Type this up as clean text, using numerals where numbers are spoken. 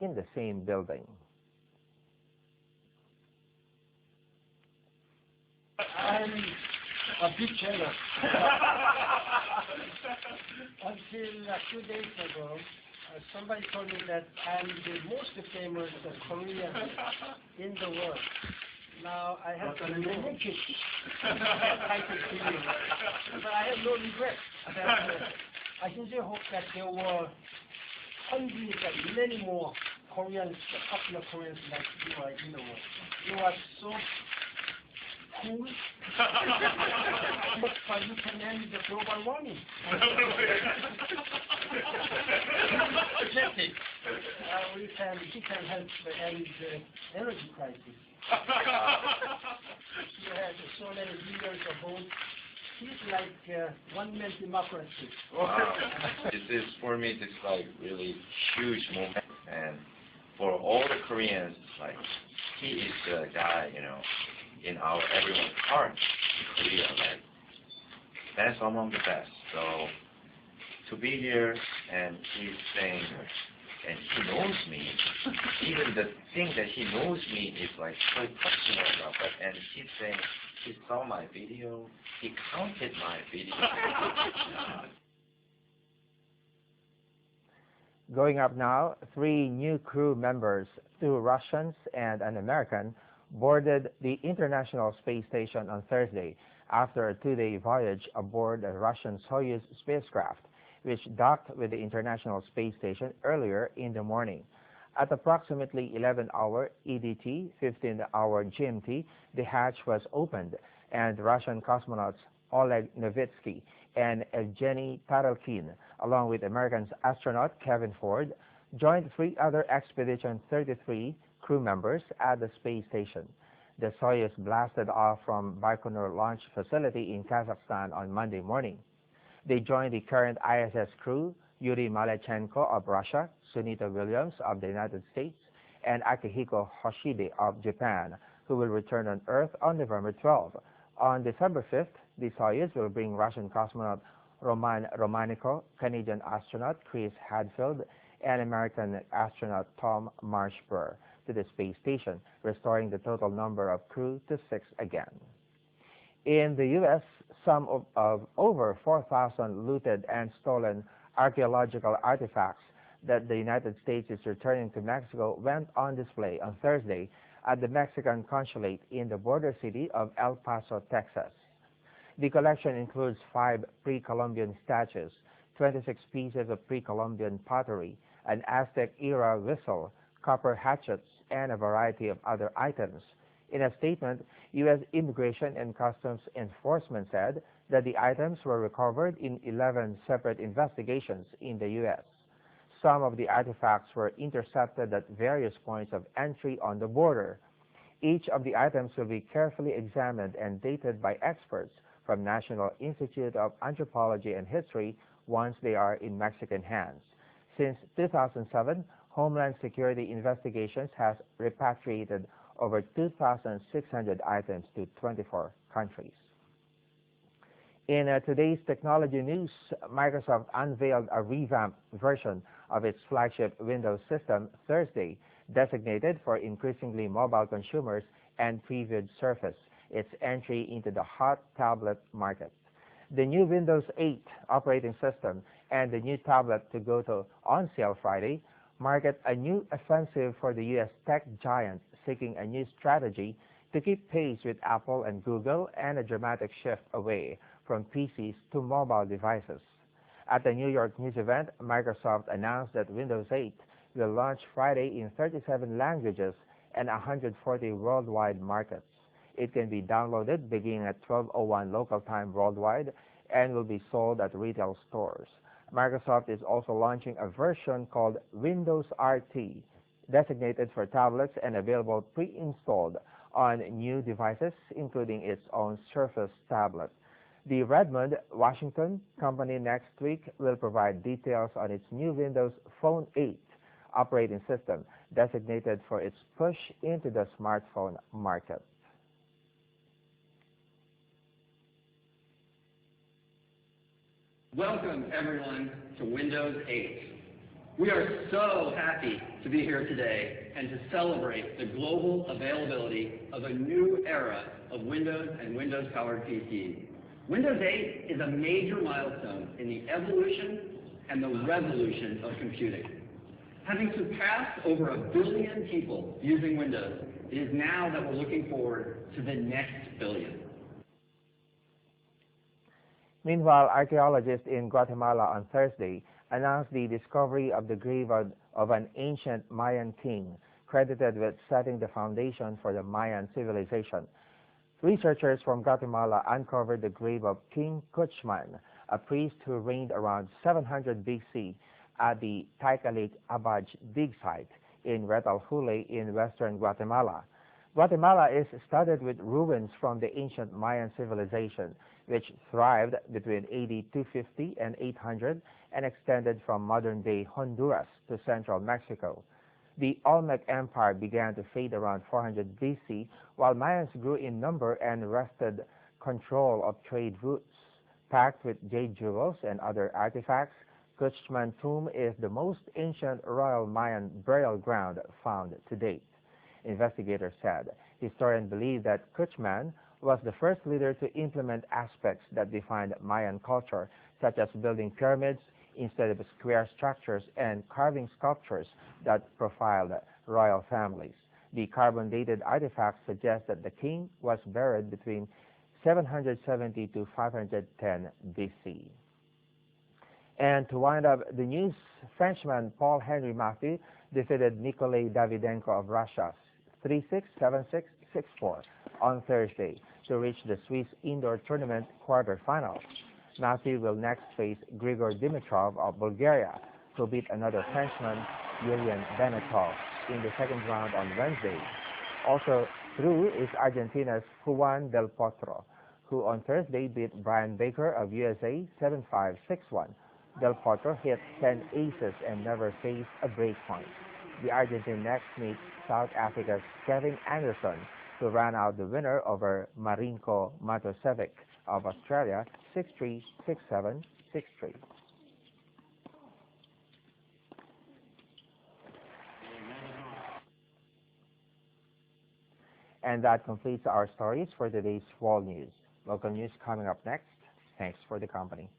in the same building. I'm a bit jealous. Until 2 days ago, somebody told me that I'm the most famous Korean in the world. Now I have to manage it. Title to you. But I have no regret. I sincerely hope that there were hundreds and many more Koreans, popular Koreans like you are in the world. You are so cool. But you can end the global warming. He can help end the energy crisis. He has so many years of hope. He's like one-man democracy. Wow. This is, for me, this like really huge moment. And for all the Koreans, like, he is the guy, you know, in our everyone's heart in Korea, like, best among the best. So to be here and he's saying, and he knows me, even the thing that he knows me is like so personal about that. And he's saying he saw my video, he counted my video. Going up now, 3 new crew members, 2 Russians and an American, boarded the International Space Station on Thursday after a 2-day voyage aboard the Russian Soyuz spacecraft, which docked with the International Space Station earlier in the morning. At approximately 11-hour EDT, 15-hour GMT, the hatch was opened, and Russian cosmonauts Oleg Novitsky and Evgeny Tarelkin, along with American astronaut Kevin Ford, joined 3 other Expedition 33 crew members at the space station. The Soyuz blasted off from Baikonur Launch Facility in Kazakhstan on Monday morning. They joined the current ISS crew, Yuri Malachenko of Russia, Sunita Williams of the United States, and Akihiko Hoshide of Japan, who will return on Earth on November 12. On December 5th, the Soyuz will bring Russian cosmonaut Roman Romanenko, Canadian astronaut Chris Hadfield, and American astronaut Tom Marshburr to the space station, restoring the total number of crew to 6 again. In the U.S., some of over 4,000 looted and stolen archaeological artifacts that the United States is returning to Mexico went on display on Thursday at the Mexican consulate in the border city of El Paso, Texas. The collection includes 5 pre-Columbian statues, 26 pieces of pre-Columbian pottery, an Aztec-era whistle, copper hatchets, and a variety of other items. In a statement, U.S. Immigration and Customs Enforcement said that the items were recovered in 11 separate investigations in the U.S. Some of the artifacts were intercepted at various points of entry on the border. Each of the items will be carefully examined and dated by experts from National Institute of Anthropology and History once they are in Mexican hands. Since 2007, Homeland Security Investigations has repatriated over 2,600 items to 24 countries. In today's technology news, Microsoft unveiled a revamped version of its flagship Windows system Thursday, designated for increasingly mobile consumers, and previewed Surface, its entry into the hot tablet market. The new Windows 8 operating system and the new tablet to go on sale Friday market a new offensive for the U.S. tech giant seeking a new strategy to keep pace with Apple and Google, and a dramatic shift away from PCs to mobile devices. At the New York News event, Microsoft announced that Windows 8 will launch Friday in 37 languages and 140 worldwide markets. It can be downloaded beginning at 12:01 local time worldwide and will be sold at retail stores. Microsoft is also launching a version called Windows RT, designated for tablets and available pre-installed on new devices, including its own Surface tablet. The Redmond, Washington company next week will provide details on its new Windows Phone 8 operating system, designated for its push into the smartphone market. Welcome, everyone, to Windows 8. We are so happy to be here today and to celebrate the global availability of a new era of Windows and Windows-powered PCs. Windows 8 is a major milestone in the evolution and the revolution of computing. Having surpassed over 1 billion people using Windows, it is now that we're looking forward to the next billion. Meanwhile, archaeologists in Guatemala on Thursday announced the discovery of the grave of an ancient Mayan king, credited with setting the foundation for the Mayan civilization. Researchers from Guatemala uncovered the grave of King Cuchman, a priest who reigned around 700 BC at the Taikalik Abaj dig site in Retalhule in western Guatemala. Guatemala is studded with ruins from the ancient Mayan civilization, which thrived between AD 250 and 800 and extended from modern-day Honduras to central Mexico. The Olmec Empire began to fade around 400 BC, while Mayans grew in number and wrested control of trade routes. Packed with jade jewels and other artifacts, Cuchman tomb is the most ancient royal Mayan burial ground found to date. Investigators said historians believe that Cuchman was the first leader to implement aspects that defined Mayan culture, such as building pyramids instead of square structures and carving sculptures that profiled royal families. The carbon-dated artifacts suggest that the king was buried between 770 to 510 BC. And to wind up the news, Frenchman Paul-Henri Mathieu defeated Nikolay Davydenko of Russia 3-6, 7-6, 6-4 on Thursday to reach the Swiss indoor tournament quarterfinals. Mathieu will next face Grigor Dimitrov of Bulgaria, who beat another Frenchman, Yulian Benetov, in the second round on Wednesday. Also through is Argentina's Juan Del Potro, who on Thursday beat Brian Baker of USA 7-5, 6-1. Del Potro hit 10 aces and never faced a break point. The Argentine next meets South Africa's Kevin Anderson, who ran out the winner over Marinko Matosevic of Australia 6-3, 6-7, 6-3. And that completes our stories for today's World News. Local news coming up next. Thanks for the company.